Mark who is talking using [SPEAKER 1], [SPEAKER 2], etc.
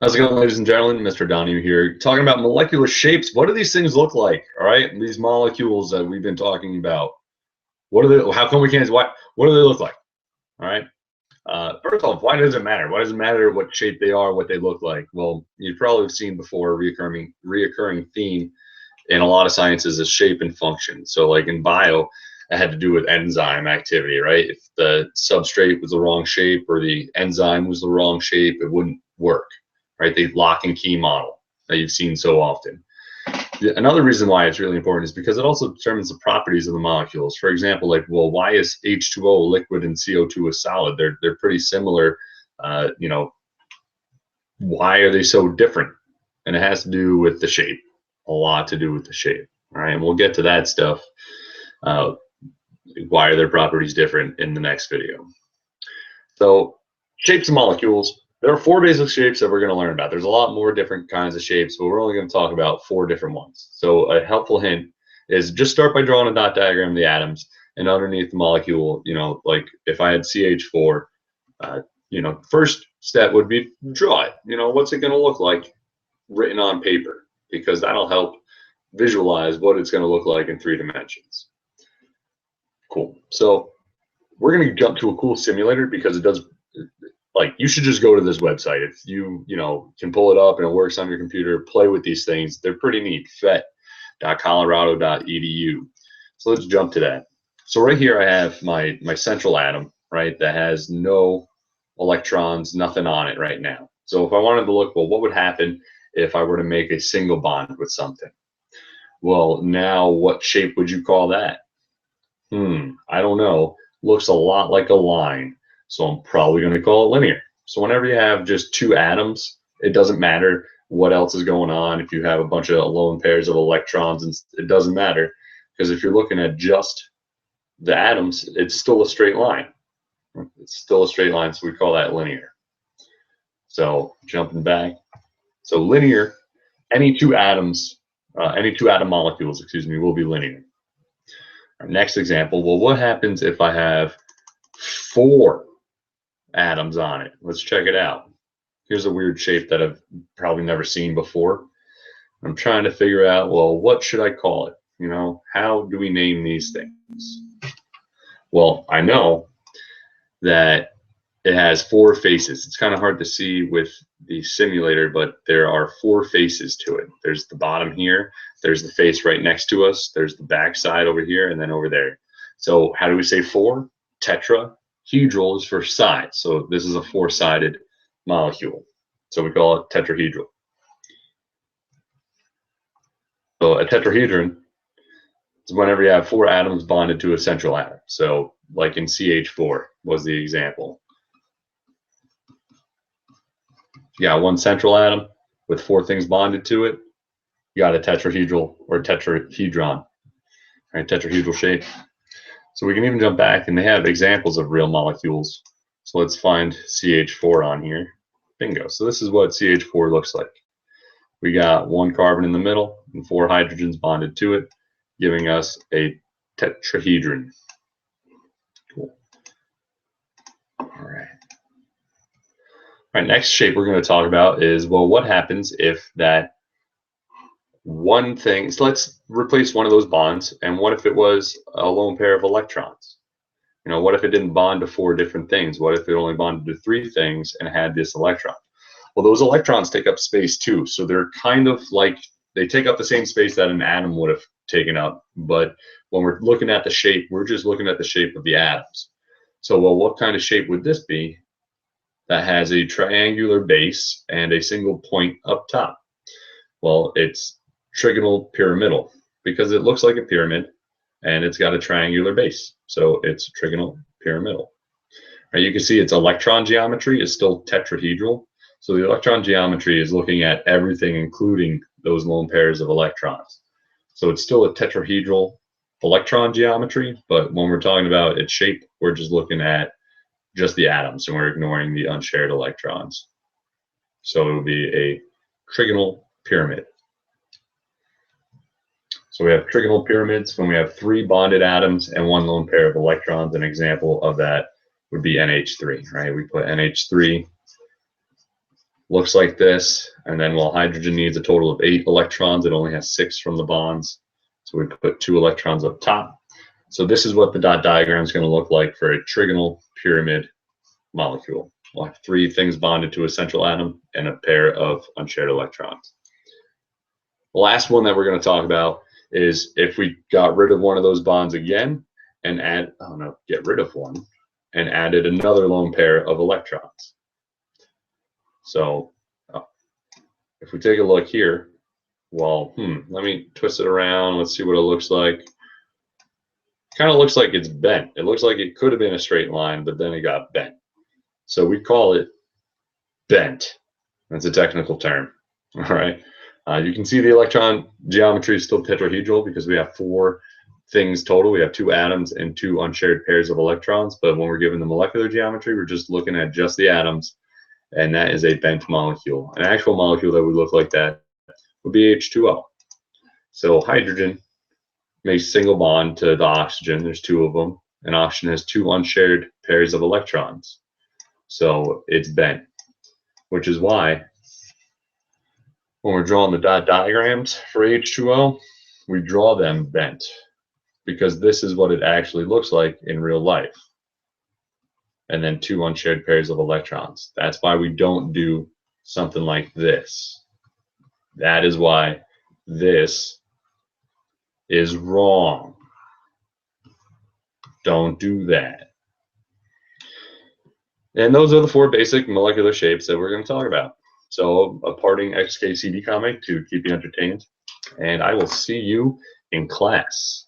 [SPEAKER 1] How's it going, ladies and gentlemen? Mr. Donahue here, talking about molecular shapes. What do these things look like? All right, these molecules that we've been talking about. What are they? How come we can't? What do they look like? All right. First off, why does it matter? Why does it matter what shape they are, what they look like? Well, you've probably seen before a reoccurring theme in a lot of sciences is shape and function. So, like in bio, it had to do with enzyme activity, right? If the substrate was the wrong shape or the enzyme was the wrong shape, it wouldn't work, right? The lock and key model that you've seen so often. Another reason why it's really important is because it also determines the properties of the molecules. For example, like, well, why is H2O a liquid and CO2 a solid? They're pretty similar. Why are they so different? And it has to do with the shape, a lot to do with the shape. All right, and we'll get to that stuff. Why are their properties different in the next video? So, shapes of molecules. There are 4 basic shapes that we're going to learn about. There's a lot more different kinds of shapes, but we're only going to talk about 4 different ones. So a helpful hint is just start by drawing a dot diagram of the atoms, and underneath the molecule, like if I had CH4, first step would be draw it. What's it going to look like written on paper? Because that'll help visualize what it's going to look like in 3 dimensions. Cool. So we're going to jump to a cool simulator because it does. Like, you should just go to this website. If you can pull it up and it works on your computer, play with these things. They're pretty neat. fet.colorado.edu. So let's jump to that. So right here I have my central atom, right, that has no electrons, nothing on it right now. So if I wanted to look, well, what would happen if I were to make a single bond with something? Well, now what shape would you call that? I don't know. Looks a lot like a line. So I'm probably going to call it linear. So whenever you have just 2 atoms, it doesn't matter what else is going on. If you have a bunch of lone pairs of electrons, and it doesn't matter, because if you're looking at just the atoms, it's still a straight line. It's still a straight line, so we call that linear. So jumping back, so linear, any 2 atoms, any 2 atom molecules, excuse me, will be linear. Our next example, well, what happens if I have 4 atoms on it? Let's check it out. Here's a weird shape that I've probably never seen before. I'm trying to figure out, well, what should I call it? How do we name these things? Well, I know that it has 4 faces. It's kind of hard to see with the simulator, but there are 4 faces to it. There's the bottom here, there's the face right next to us, there's the back side over here, and then over there. So how do we say 4? Tetrahedral is for side. So this is a 4-sided molecule. So we call it tetrahedral. So a tetrahedron is whenever you have 4 atoms bonded to a central atom. So like in CH4 was the example. You got 1 central atom with 4 things bonded to it. You got a tetrahedral or tetrahedron, right? Tetrahedral shape. So we can even jump back, and they have examples of real molecules. So let's find CH4 on here. Bingo. So this is what CH4 looks like. We got 1 carbon in the middle and 4 hydrogens bonded to it, giving us a tetrahedron. Cool. All right. All right, next shape we're going to talk about is, well, what happens if that one thing, so let's replace one of those bonds, and what if it was a lone pair of electrons? What if it didn't bond to 4 different things? What if it only bonded to 3 things and had this electron? Well, those electrons take up space too, so they're kind of like, they take up the same space that an atom would have taken up, but when we're looking at the shape, we're just looking at the shape of the atoms. So, well, what kind of shape would this be that has a triangular base and a single point up top? Well, it's trigonal pyramidal, because it looks like a pyramid and it's got a triangular base. So it's trigonal pyramidal. Right, you can see its electron geometry is still tetrahedral. So the electron geometry is looking at everything, including those lone pairs of electrons. So it's still a tetrahedral electron geometry, but when we're talking about its shape, we're just looking at just the atoms, and we're ignoring the unshared electrons. So it would be a trigonal pyramid. So we have trigonal pyramids when we have 3 bonded atoms and 1 lone pair of electrons. An example of that would be NH3, right? We put NH3 looks like this. And then while hydrogen needs a total of 8 electrons, it only has 6 from the bonds. So we put 2 electrons up top. So this is what the dot diagram is going to look like for a trigonal pyramid molecule. We'll have 3 things bonded to a central atom and a pair of unshared electrons. The last one that we're going to talk about is if we got rid of one of those bonds again and get rid of one and added another lone pair of electrons. So if we take a look here, well, let me twist it around. Let's see what it looks like. Kind of looks like it's bent. It looks like it could have been a straight line, but then it got bent. So we call it bent. That's a technical term. All right. You can see the electron geometry is still tetrahedral because we have 4 things total. We have 2 atoms and 2 unshared pairs of electrons. But when we're given the molecular geometry, we're just looking at just the atoms, and that is a bent molecule. An actual molecule that would look like that would be H2O. So hydrogen makes single bond to the oxygen. There's 2 of them, and oxygen has 2 unshared pairs of electrons. So it's bent, which is why when we're drawing the dot diagrams for H2O, we draw them bent, because this is what it actually looks like in real life. And then 2 unshared pairs of electrons. That's why we don't do something like this. That is why this is wrong. Don't do that. And those are the 4 basic molecular shapes that we're going to talk about. So a parting XKCD comic to keep you entertained. And I will see you in class.